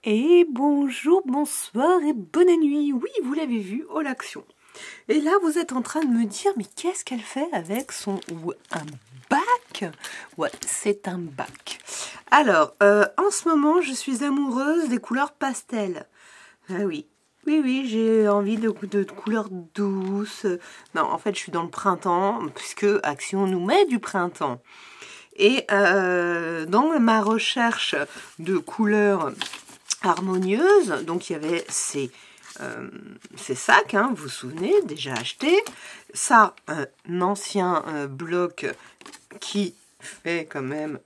Et bonjour, bonsoir et bonne nuit. Oui, vous l'avez vu, oh l'action. Et là, vous êtes en train de me dire, mais qu'est-ce qu'elle fait avec son... ou un bac? Ouais, c'est un bac. Alors, en ce moment, je suis amoureuse des couleurs pastel. Ah oui. Oui, j'ai envie de couleurs douces. Non, en fait, je suis dans le printemps, puisque Action nous met du printemps. Et dans ma recherche de couleurs harmonieuse, donc il y avait ces sacs, hein, vous vous souvenez, déjà achetés. Ça, un ancien bloc qui fait quand même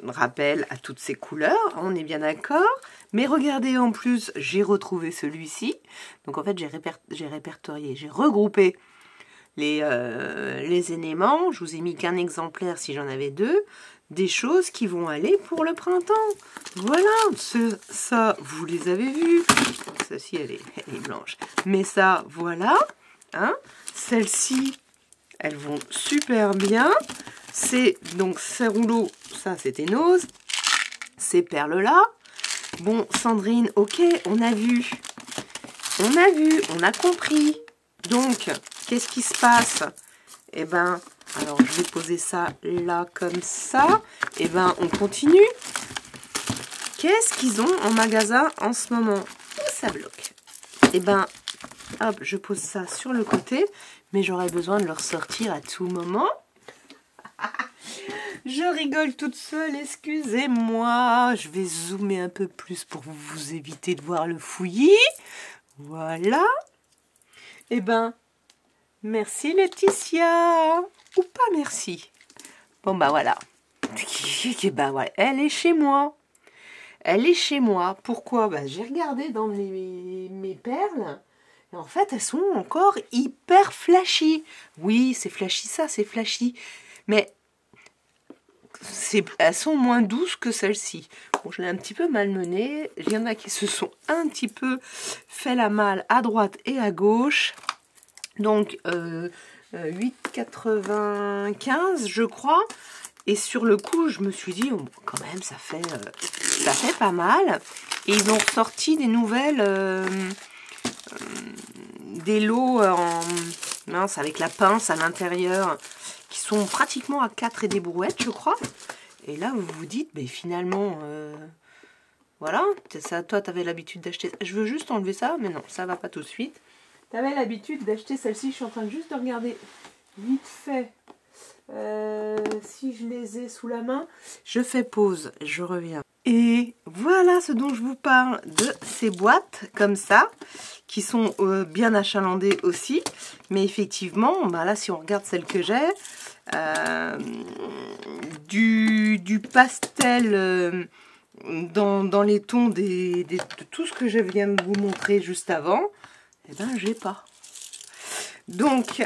rappel à toutes ces couleurs, on est bien d'accord. Mais regardez, en plus, j'ai retrouvé celui-ci. Donc en fait, j'ai répertorié, j'ai regroupé les éléments. Je vous ai mis qu'un exemplaire si j'en avais deux. Des choses qui vont aller pour le printemps. Voilà, ça, vous les avez vus. Celle-ci, elle est blanche. Mais ça, voilà. Hein. Celles-ci, elles vont super bien. C'est donc ces rouleaux, ça c'était Nose. Ces perles-là. Bon, Sandrine, ok, on a vu, on a compris. Donc, qu'est-ce qui se passe? Eh ben, alors je vais poser ça là comme ça. Eh ben, on continue. Qu'est-ce qu'ils ont en magasin en ce moment? Où ça bloque? Eh ben, hop, je pose ça sur le côté, mais j'aurais besoin de le ressortir à tout moment. Je rigole toute seule, excusez-moi. Je vais zoomer un peu plus pour vous éviter de voir le fouillis. Voilà. Eh ben, merci Laetitia. Ou pas merci. Bon, bah voilà. Bah ouais, elle est chez moi. Elle est chez moi. Pourquoi? Bah, j'ai regardé dans mes perles. Et en fait, elles sont encore hyper flashy. Oui, c'est flashy ça, c'est flashy. Mais elles sont moins douces que celles-ci. Bon, je l'ai un petit peu malmenée. Il y en a qui se sont un petit peu fait la malle à droite et à gauche. Donc, 8,95 je crois. Et sur le coup, je me suis dit, oh, quand même, ça fait pas mal. Et ils ont sorti des nouvelles, des lots en mince, avec la pince à l'intérieur, qui sont pratiquement à 4 et des brouettes, je crois. Et là, vous vous dites, mais finalement, voilà, ça, toi, tu avais l'habitude d'acheter... Je veux juste enlever ça, mais non, ça va pas tout de suite. Tu avais l'habitude d'acheter celle-ci, je suis en train de juste de regarder vite fait. Si je les ai sous la main, je fais pause, je reviens. Et voilà ce dont je vous parle, de ces boîtes comme ça, qui sont bien achalandées aussi. Mais effectivement, bah là, si on regarde celle que j'ai, du pastel dans les tons de tout ce que je viens de vous montrer juste avant, eh ben, j'ai pas. Donc,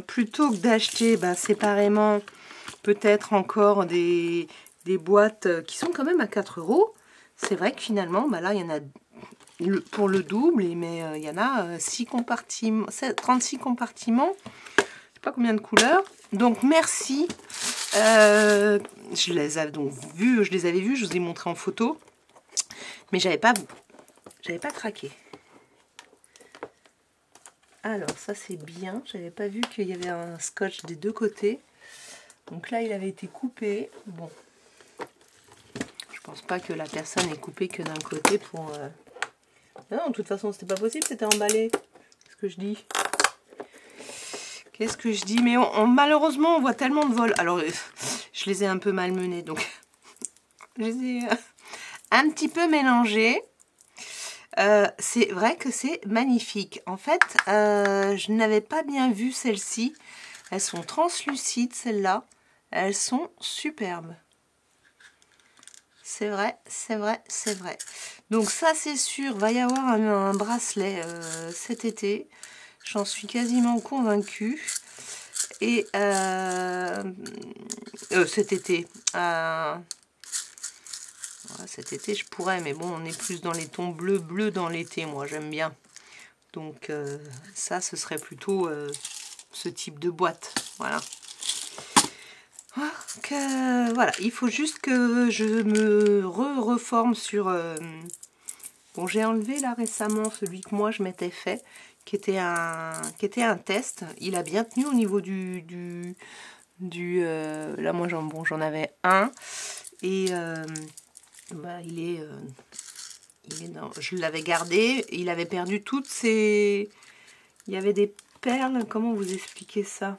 plutôt que d'acheter séparément peut-être encore des boîtes qui sont quand même à 4 €, c'est vrai que finalement, là, il y en a pour le double, mais il y en a 6 compartiments, 36 compartiments, je ne sais pas combien de couleurs. Donc, merci. Je les avais donc vus, je vous ai montré en photo, mais j'avais pas craqué. Alors ça c'est bien, j'avais pas vu qu'il y avait un scotch des deux côtés. Donc là il avait été coupé. Bon, je pense pas que la personne ait coupé que d'un côté pour... Non, de toute façon c'était pas possible, c'était emballé. Qu'est-ce que je dis? Qu'est-ce que je dis? Mais malheureusement on voit tellement de vols. Alors je les ai un peu malmenés, donc je les ai un petit peu mélangés. C'est vrai que c'est magnifique. En fait, je n'avais pas bien vu celles-ci. Elles sont translucides, celles-là. Elles sont superbes. C'est vrai, c'est vrai, c'est vrai. Donc ça, c'est sûr, va y avoir un bracelet cet été. J'en suis quasiment convaincue. Et cet été... cet été je pourrais, mais bon, on est plus dans les tons bleu dans l'été, moi j'aime bien. Donc ça, ce serait plutôt ce type de boîte. Voilà. Voilà, il faut juste que je me reforme sur... Bon, j'ai enlevé là récemment celui que moi je m'étais fait, qui était un test. Il a bien tenu au niveau là moi j'en avais un. Et bah, il est dans, je l'avais gardé, il avait perdu toutes ses... Il y avait des perles, comment vous expliquer ça?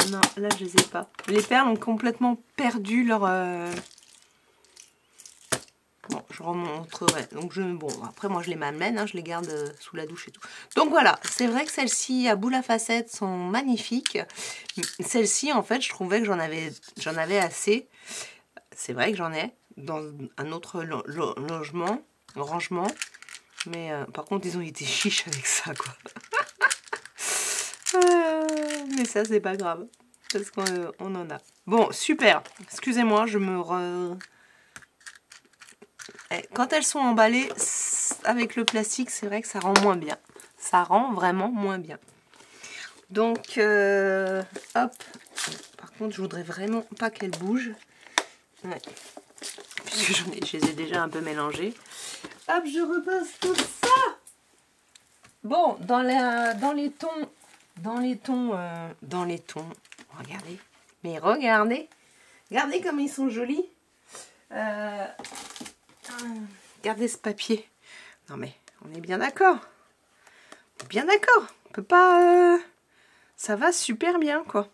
Non, là je les ai pas. Les perles ont complètement perdu leur... Bon, je remontrerai. Donc bon, après moi je les m'amène, hein, je les garde sous la douche et tout. Donc voilà, c'est vrai que celles-ci à boule à facettes sont magnifiques. Celles-ci, en fait, je trouvais que j'en avais assez. C'est vrai que j'en ai dans un autre rangement. Mais par contre, ils ont été chiches avec ça, quoi. Mais ça, c'est pas grave. Parce qu'on en a. Bon, super. Excusez-moi, je me... Quand elles sont emballées avec le plastique, c'est vrai que ça rend moins bien. Ça rend vraiment moins bien. Donc, hop. Par contre, je voudrais vraiment pas qu'elles bougent. Ouais. Puisque je les ai déjà un peu mélangées. Hop, je repasse tout ça. Bon, dans les tons, regardez. Mais regardez. Regardez comme ils sont jolis. Regardez ce papier. Non mais, on est bien d'accord. Bien d'accord. On peut pas... ça va super bien, quoi.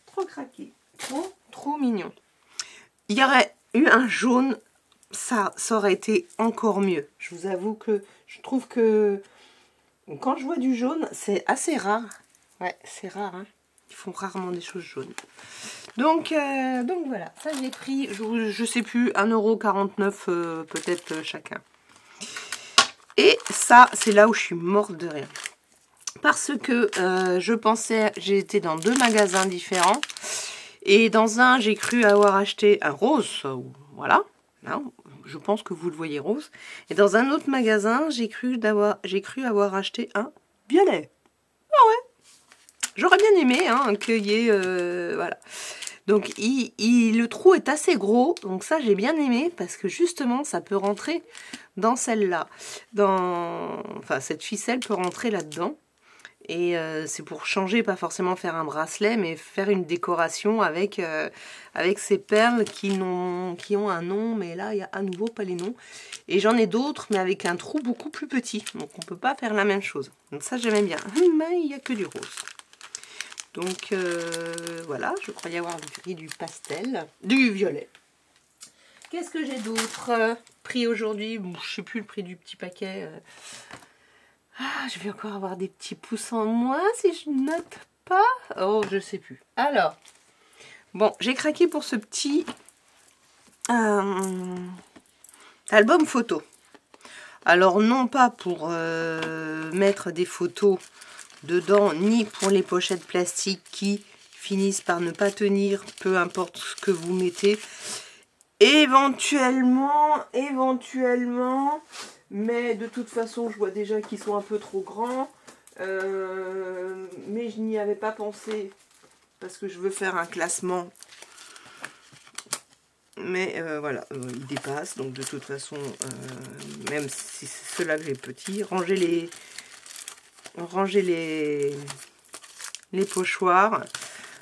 Trop craqué. Trop mignon. Il y aurait eu un jaune, ça aurait été encore mieux. Je vous avoue que je trouve que quand je vois du jaune, c'est assez rare. Ouais, c'est rare, hein. Ils font rarement des choses jaunes. Donc voilà, ça j'ai pris, je sais plus, 1,49 € peut-être chacun. Et ça, c'est là où je suis morte de rire. Parce que je pensais, j'ai été dans 2 magasins différents. Et dans un, j'ai cru avoir acheté un rose. Voilà, là, je pense que vous le voyez rose. Et dans un autre magasin, j'ai cru avoir acheté un violet. Ah ouais, j'aurais bien aimé hein, qu'il y ait... voilà. Donc le trou est assez gros, donc ça j'ai bien aimé parce que justement ça peut rentrer dans celle-là. Enfin cette ficelle peut rentrer là-dedans. Et c'est pour changer, pas forcément faire un bracelet, mais faire une décoration avec ces perles qui ont un nom, mais là il n'y a à nouveau pas les noms. Et j'en ai d'autres, mais avec un trou beaucoup plus petit, donc on peut pas faire la même chose. Donc ça j'aimais bien, mais il n'y a que du rose. Donc voilà, je croyais avoir pris du pastel, du violet. Qu'est-ce que j'ai d'autre pris aujourd'hui? Bon, je sais plus le prix du petit paquet. Ah, je vais encore avoir des petits pouces en moins si je note pas. Oh, je sais plus. Alors, bon, j'ai craqué pour ce petit album photo. Alors, non pas pour mettre des photos dedans, ni pour les pochettes plastiques qui finissent par ne pas tenir, peu importe ce que vous mettez. Éventuellement, mais de toute façon, je vois déjà qu'ils sont un peu trop grands. Mais je n'y avais pas pensé parce que je veux faire un classement. Mais voilà, ils dépassent. Donc de toute façon, même si c'est ceux-là que j'ai petits, ranger les pochoirs.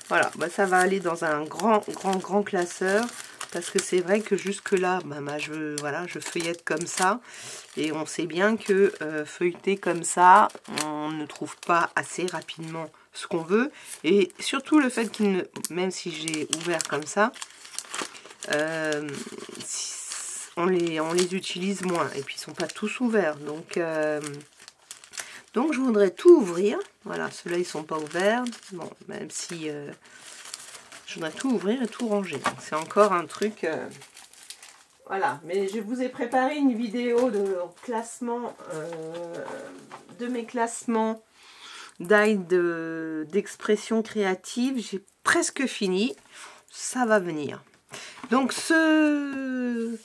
Voilà, bah, ça va aller dans un grand classeur. Parce que c'est vrai que jusque là, bah, je feuillette comme ça. Et on sait bien que feuilleter comme ça, on ne trouve pas assez rapidement ce qu'on veut. Et surtout le fait qu'il ne... Même si j'ai ouvert comme ça, on les utilise moins. Et puis ils ne sont pas tous ouverts. Donc je voudrais tout ouvrir. Voilà, ceux-là ils ne sont pas ouverts. Bon, même si... je voudrais tout ouvrir et tout ranger. C'est encore un truc... voilà, mais je vous ai préparé une vidéo de classement, de mes classements d'expression créative. J'ai presque fini. Ça va venir. Donc ce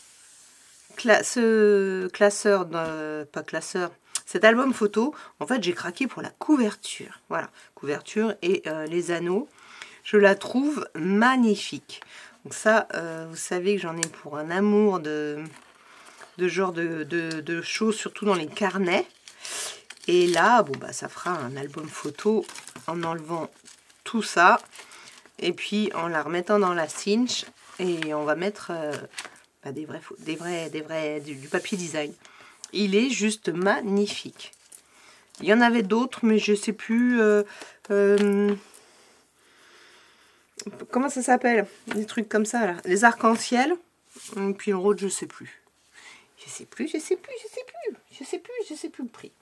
classeur, pas classeur, cet album photo, en fait, j'ai craqué pour la couverture. Voilà, couverture et les anneaux. Je la trouve magnifique. Donc ça, vous savez que j'en ai pour un amour de genre de choses, surtout dans les carnets. Et là, bon, bah, ça fera un album photo en enlevant tout ça. Et puis en la remettant dans la cinch. Et on va mettre bah, du papier design. Il est juste magnifique. Il y en avait d'autres, mais je sais plus... comment ça s'appelle? Des trucs comme ça, là. Les arcs-en-ciel. Et puis le rose, je sais plus. Je sais plus le prix.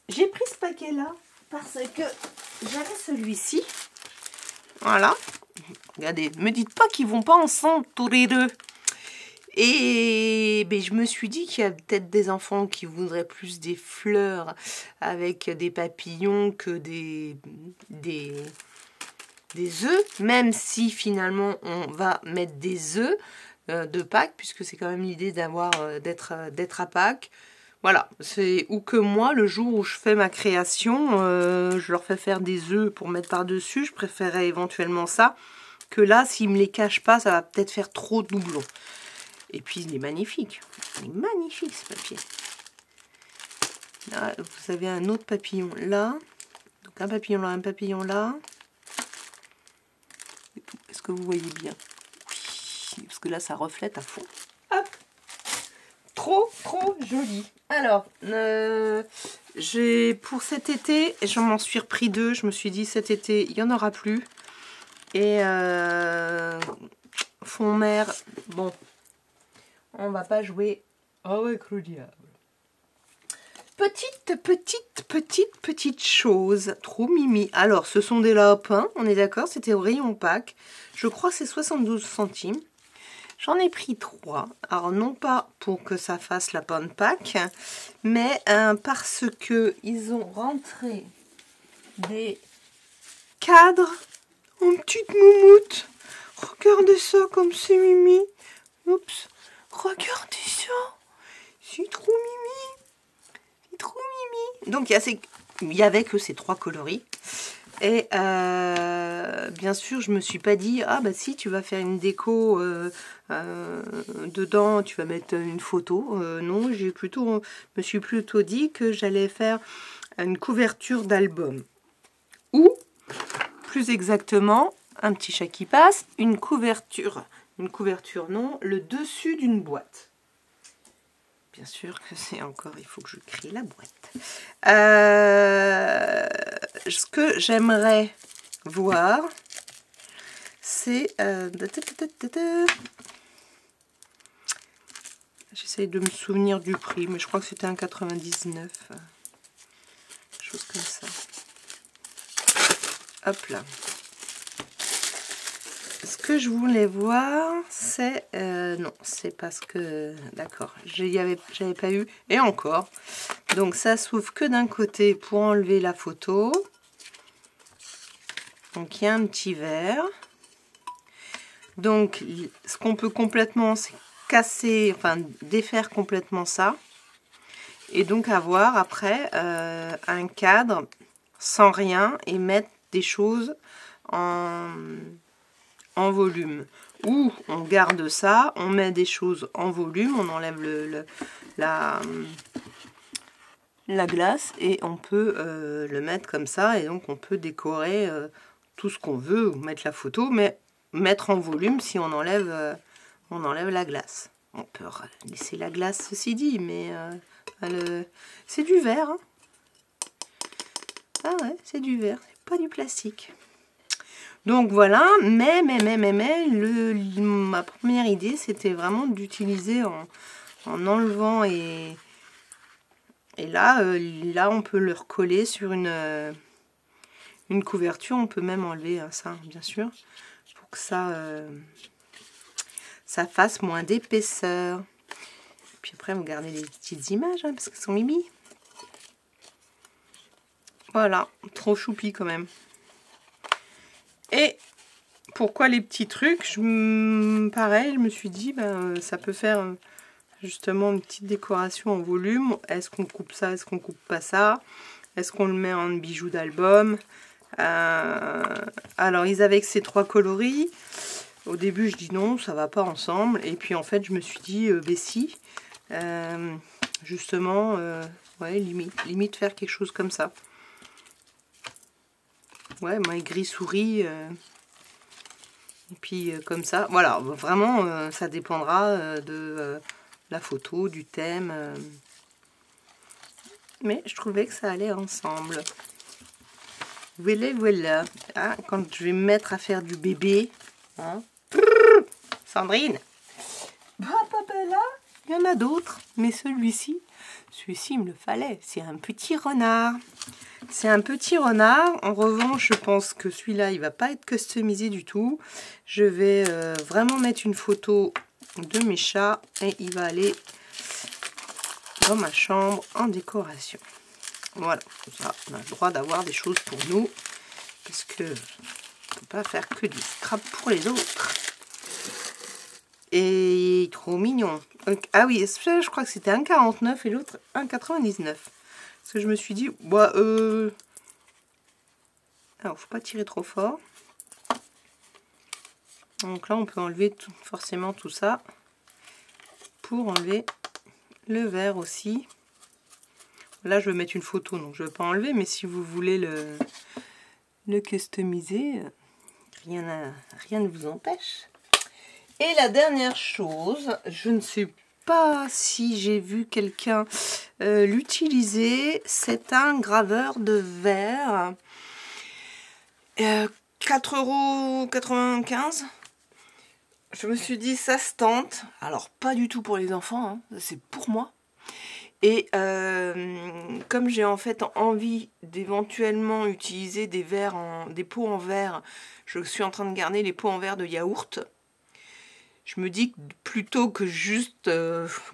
J'ai pris ce paquet-là parce que j'avais celui-ci. Voilà. Regardez, me dites pas qu'ils vont pas ensemble tous les deux. Et ben, je me suis dit qu'il y a peut-être des enfants qui voudraient plus des fleurs avec des papillons que des œufs, même si finalement on va mettre des œufs de Pâques, puisque c'est quand même l'idée d'avoir d'être à Pâques. Voilà, c'est ou que moi, le jour où je fais ma création, je leur fais faire des œufs pour mettre par-dessus. Je préférerais éventuellement ça, que là, s'ils me les cachent pas, ça va peut-être faire trop de doublons. Et puis, il est magnifique. Il est magnifique, ce papier. Là, vous avez un autre papillon là. Donc, un papillon là, un papillon là. Est-ce que vous voyez bien? Oui, parce que là, ça reflète à fond. Hop! Trop joli. Alors, pour cet été, je m'en suis repris deux. Je me suis dit, cet été, il n'y en aura plus. Et fond mer, bon, on va pas jouer avec le diable. Petite chose, trop mimi. Alors, ce sont des lapins, on est d'accord, c'était au rayon Pâques. Je crois que c'est 72 centimes. J'en ai pris 3. Alors, non pas pour que ça fasse lapin de Pâques, mais parce que ils ont rentré des cadres en petite moumoute. Regardez ça comme c'est mimi. Oups. Regardez ça. C'est trop mimi. C'est trop mimi. Donc, il y avait que ces 3 coloris. Et bien sûr, je me suis pas dit, ah bah si, tu vas faire une déco dedans, tu vas mettre une photo. Non, me suis plutôt dit que j'allais faire une couverture d'album. Ou, plus exactement, un petit chat qui passe, une couverture non, le dessus d'une boîte. Bien sûr que c'est encore, il faut que je crée la boîte. Ce que j'aimerais voir, c'est... J'essaye de me souvenir du prix, mais je crois que c'était 1,99. Chose comme ça. Hop là. Ce que je voulais voir, c'est... non, c'est parce que... D'accord, j'avais pas eu. Et encore. Donc ça s'ouvre que d'un côté pour enlever la photo. Donc il y a un petit verre. Donc ce qu'on peut complètement, c'est casser, enfin défaire complètement ça. Et donc avoir après un cadre sans rien et mettre des choses en volume. Ou on garde ça, on met des choses en volume, on enlève la glace et on peut le mettre comme ça. Et donc on peut décorer tout ce qu'on veut, ou mettre la photo, mais mettre en volume si on enlève la glace. On peut laisser la glace, ceci dit, mais c'est du verre. Hein. Ah ouais, c'est du verre, c'est pas du plastique. Donc voilà, mais ma première idée, c'était vraiment d'utiliser en enlevant et là, on peut le recoller sur une couverture. On peut même enlever ça, bien sûr, pour que ça fasse moins d'épaisseur. Puis après, vous gardez les petites images, hein, parce qu'elles sont mimi. Voilà, trop choupi quand même. Et pourquoi les petits trucs? Pareil, je me suis dit, ça peut faire justement une petite décoration en volume. Est-ce qu'on coupe ça? Est-ce qu'on coupe pas ça? Est-ce qu'on le met en bijou d'album? Alors ils avaient que ces 3 coloris. Au début je dis non, ça va pas ensemble. Et puis en fait je me suis dit ben si. Justement, ouais, limite faire quelque chose comme ça. Ouais, moi gris souris. Et puis comme ça, voilà, vraiment ça dépendra de la photo, du thème. Mais je trouvais que ça allait ensemble. Voilà, voilà. Ah, quand je vais me mettre à faire du bébé, hein. Sandrine. Bah, là, il y en a d'autres, mais celui-ci, il me le fallait. C'est un petit renard. C'est un petit renard. En revanche, je pense que celui-là, il va pas être customisé du tout. Je vais vraiment mettre une photo de mes chats et il va aller dans ma chambre en décoration. Voilà, comme ça, on a le droit d'avoir des choses pour nous, parce que on ne peut pas faire que du scrap pour les autres. Et trop mignon. Donc, ah oui, je crois que c'était 1,49 et l'autre 1,99. Parce que je me suis dit, bah, alors, faut pas tirer trop fort. Donc là, on peut enlever forcément tout ça pour enlever le verre aussi. Là, je vais mettre une photo, donc je ne vais pas enlever, mais si vous voulez le customiser, rien ne vous empêche. Et la dernière chose, je ne sais pas si j'ai vu quelqu'un l'utiliser, c'est un graveur de verre. 4,95 €. Je me suis dit, ça se tente. Alors, pas du tout pour les enfants, hein, c'est pour moi. Et comme j'ai en fait envie d'éventuellement utiliser des pots en verre, je suis en train de garder les pots en verre de yaourt. Je me dis que plutôt que juste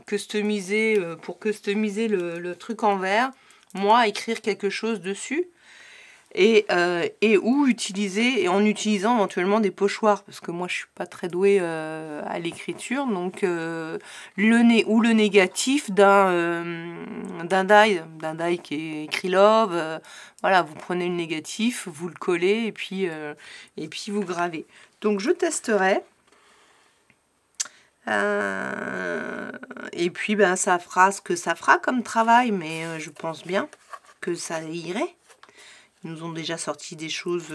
customiser pour customiser le truc en verre, moi écrire quelque chose dessus et ou utiliser, et en utilisant éventuellement des pochoirs, parce que moi je suis pas très douée à l'écriture, donc le négatif d'un die qui est écrit love, voilà, vous prenez le négatif, vous le collez et puis vous gravez. Donc je testerai. Et puis ben ça fera ce que ça fera comme travail, mais je pense bien que ça irait. Ils nous ont déjà sorti des choses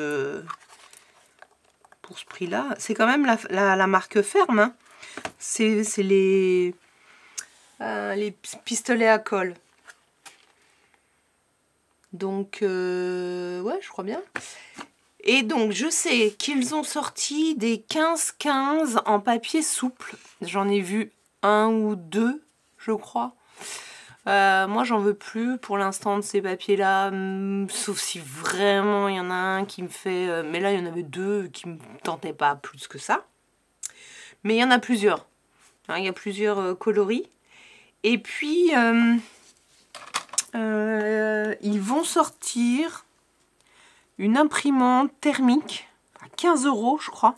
pour ce prix-là. C'est quand même la marque ferme. Hein. C'est les pistolets à colle. Donc, ouais, je crois bien. Et donc, je sais qu'ils ont sorti des 15-15 en papier souple. J'en ai vu 1 ou 2, je crois. Moi, j'en veux plus pour l'instant de ces papiers-là, sauf si vraiment il y en a un qui me fait... mais là, il y en avait 2 qui me tentaient pas plus que ça. Mais il y en a plusieurs. Hein, il y a plusieurs coloris. Et puis, ils vont sortir une imprimante thermique à 15 €, je crois.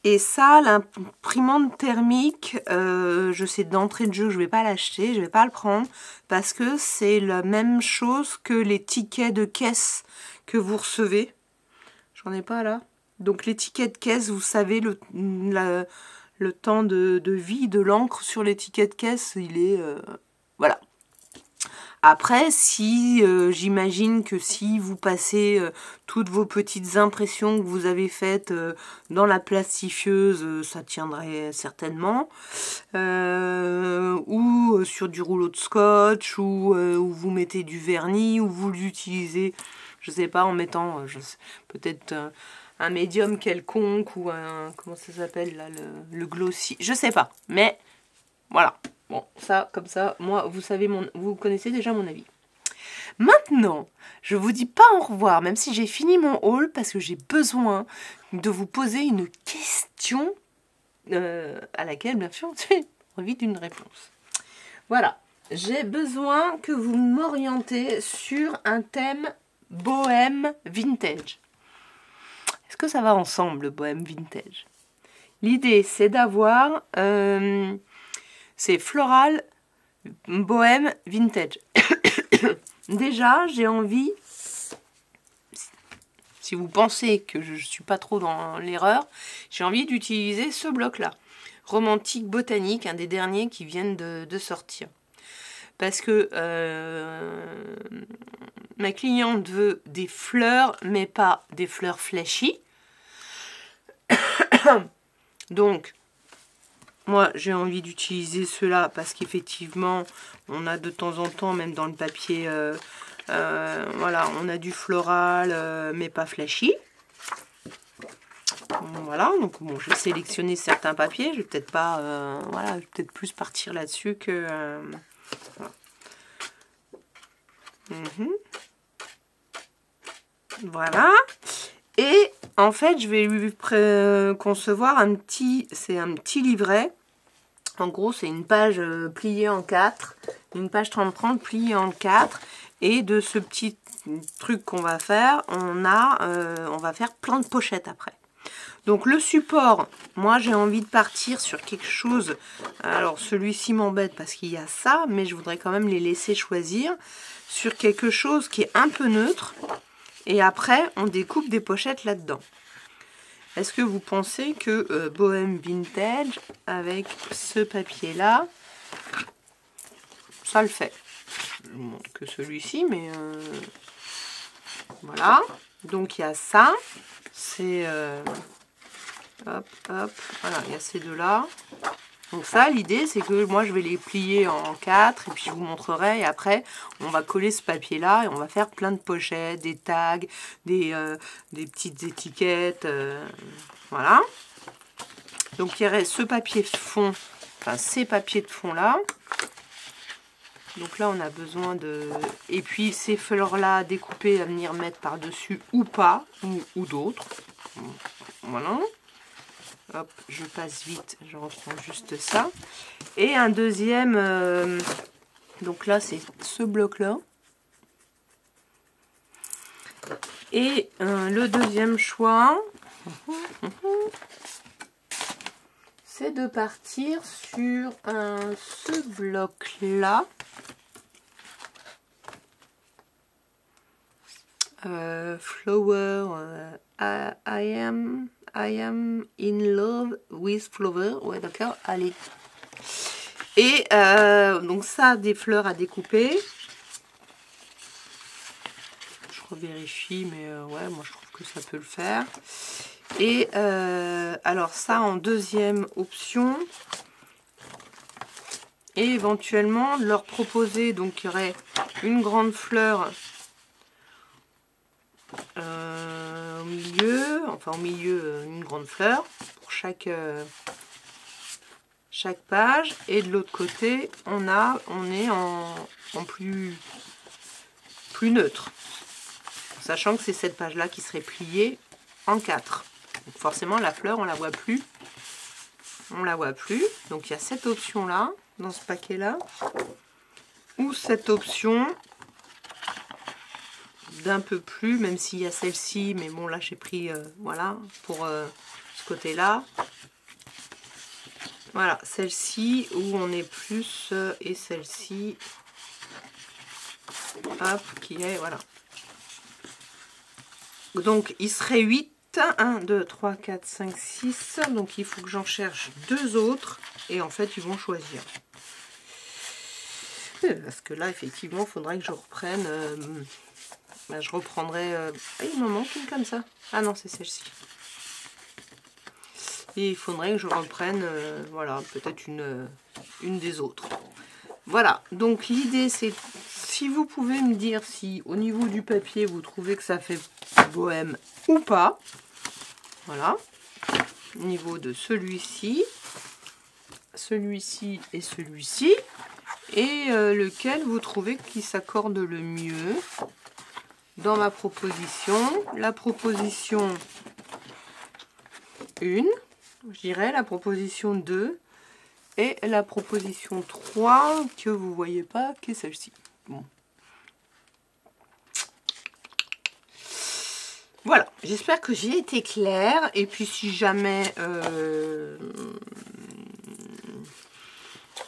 Et ça, l'imprimante thermique, je sais d'entrée de jeu, je vais pas l'acheter, je vais pas le prendre, parce que c'est la même chose que les tickets de caisse que vous recevez. J'en ai pas là. Donc les tickets de caisse, vous savez, le temps de vie de l'encre sur les tickets de caisse, il est... voilà. Après, si j'imagine que si vous passez toutes vos petites impressions que vous avez faites dans la plastifieuse, ça tiendrait certainement. Ou sur du rouleau de scotch, ou vous mettez du vernis, ou vous l'utilisez, je sais pas, en mettant peut-être un médium quelconque, ou un... comment ça s'appelle là, le glossy, je sais pas. Mais voilà. Bon, ça, comme ça, moi, vous savez, vous connaissez déjà mon avis. Maintenant, je vous dis pas au revoir, même si j'ai fini mon haul, parce que j'ai besoin de vous poser une question à laquelle, bien sûr, j'ai envie d'une réponse. Voilà, j'ai besoin que vous m'orientez sur un thème bohème vintage. Est-ce que ça va ensemble, le bohème vintage? L'idée, c'est d'avoir... C'est Floral Bohème Vintage. Déjà, j'ai envie, si vous pensez que je ne suis pas trop dans l'erreur, j'ai envie d'utiliser ce bloc-là. Romantique Botanique, un des derniers qui viennent de sortir. Parce que ma cliente veut des fleurs, mais pas des fleurs flashy. Donc, moi, j'ai envie d'utiliser ceux-là parce qu'effectivement, on a de temps en temps, même dans le papier, voilà, on a du floral, mais pas flashy. Voilà, donc bon, j'ai sélectionné certains papiers. Je vais peut-être pas, voilà, je vais peut-être plus partir là-dessus que... Voilà. Et en fait, je vais lui concevoir un petit livret. En gros, c'est une page pliée en 4, une page 30-30 pliée en 4. Et de ce petit truc qu'on va faire, on va faire plein de pochettes après. Donc le support, moi j'ai envie de partir sur quelque chose. Alors celui-ci m'embête parce qu'il y a ça, mais je voudrais quand même les laisser choisir sur quelque chose qui est un peu neutre. Et après, on découpe des pochettes là-dedans. Est-ce que vous pensez que Bohème Vintage, avec ce papier-là, ça le fait? Bon, que celui-ci, mais voilà. Donc, il y a ça. C'est... hop, hop. Voilà, il y a ces deux-là. Donc ça, l'idée, c'est que moi, je vais les plier en 4 et puis je vous montrerai. Et après, on va coller ce papier-là et on va faire plein de pochettes, des tags, des petites étiquettes. Voilà. Donc, il y aurait ce papier de fond, enfin, ces papiers de fond-là. Donc là, on a besoin de... Et puis, ces fleurs-là découpées à venir mettre par-dessus ou pas, ou d'autres. Voilà. Hop, je passe vite, je reprends juste ça. Et un deuxième, donc là c'est ce bloc-là. Et le deuxième choix, c'est de partir sur ce bloc-là. Flower, I am in love with flower. Ouais, d'accord, allez. Et donc ça, des fleurs à découper. Je revérifie, mais ouais, moi je trouve que ça peut le faire. Et alors ça, en deuxième option. Et éventuellement leur proposer, donc il y aurait une grande fleur au milieu, enfin au milieu une grande fleur pour chaque page, et de l'autre côté on est en plus neutre, sachant que c'est cette page là qui serait pliée en 4. Donc forcément la fleur on la voit plus, donc il y a cette option là dans ce paquet là, ou cette option d'un peu plus, même s'il y a celle-ci, mais bon là j'ai pris voilà pour ce côté là, voilà celle-ci où on est plus, et celle-ci hop qui est voilà, donc il serait 8, 1 2 3 4 5 6, donc il faut que j'en cherche 2 autres et en fait ils vont choisir. Parce que là effectivement il faudrait que je reprenne, bah, je reprendrai, il m'en manque une comme ça, ah non c'est celle-ci, et il faudrait que je reprenne voilà, peut-être une des autres. Voilà, donc l'idée c'est, si vous pouvez me dire si au niveau du papier vous trouvez que ça fait bohème ou pas. Voilà, au niveau de celui-ci et celui-ci, et lequel vous trouvez qui s'accorde le mieux dans ma proposition. La proposition 1, je dirais, la proposition 2 et la proposition 3 que vous voyez pas, qui est celle-ci. Bon. Voilà, j'espère que j'ai été claire. Et puis si jamais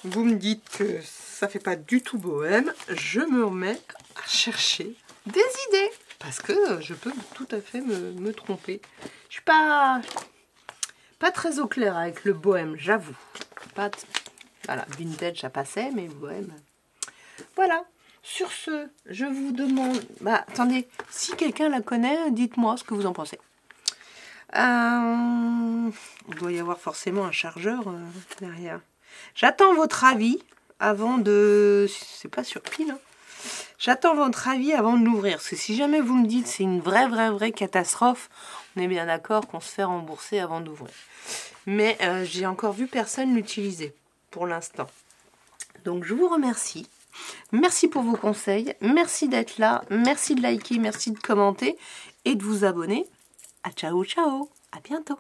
vous me dites que ça fait pas du tout bohème, je me remets à chercher des idées. Parce que je peux tout à fait me tromper. Je suis pas très au clair avec le bohème, j'avoue. Voilà, vintage, ça passait, mais bohème... Voilà. Sur ce, je vous demande... Bah, attendez, si quelqu'un la connaît, dites-moi ce que vous en pensez. Il doit y avoir forcément un chargeur derrière. J'attends votre avis avant de... C'est pas sur pile, hein. J'attends votre avis avant de l'ouvrir. Parce que si jamais vous me dites c'est une vraie catastrophe, on est bien d'accord qu'on se fait rembourser avant d'ouvrir. Mais j'ai encore vu personne l'utiliser pour l'instant. Donc je vous remercie. Merci pour vos conseils. Merci d'être là. Merci de liker, merci de commenter et de vous abonner. À ciao, ciao. À bientôt.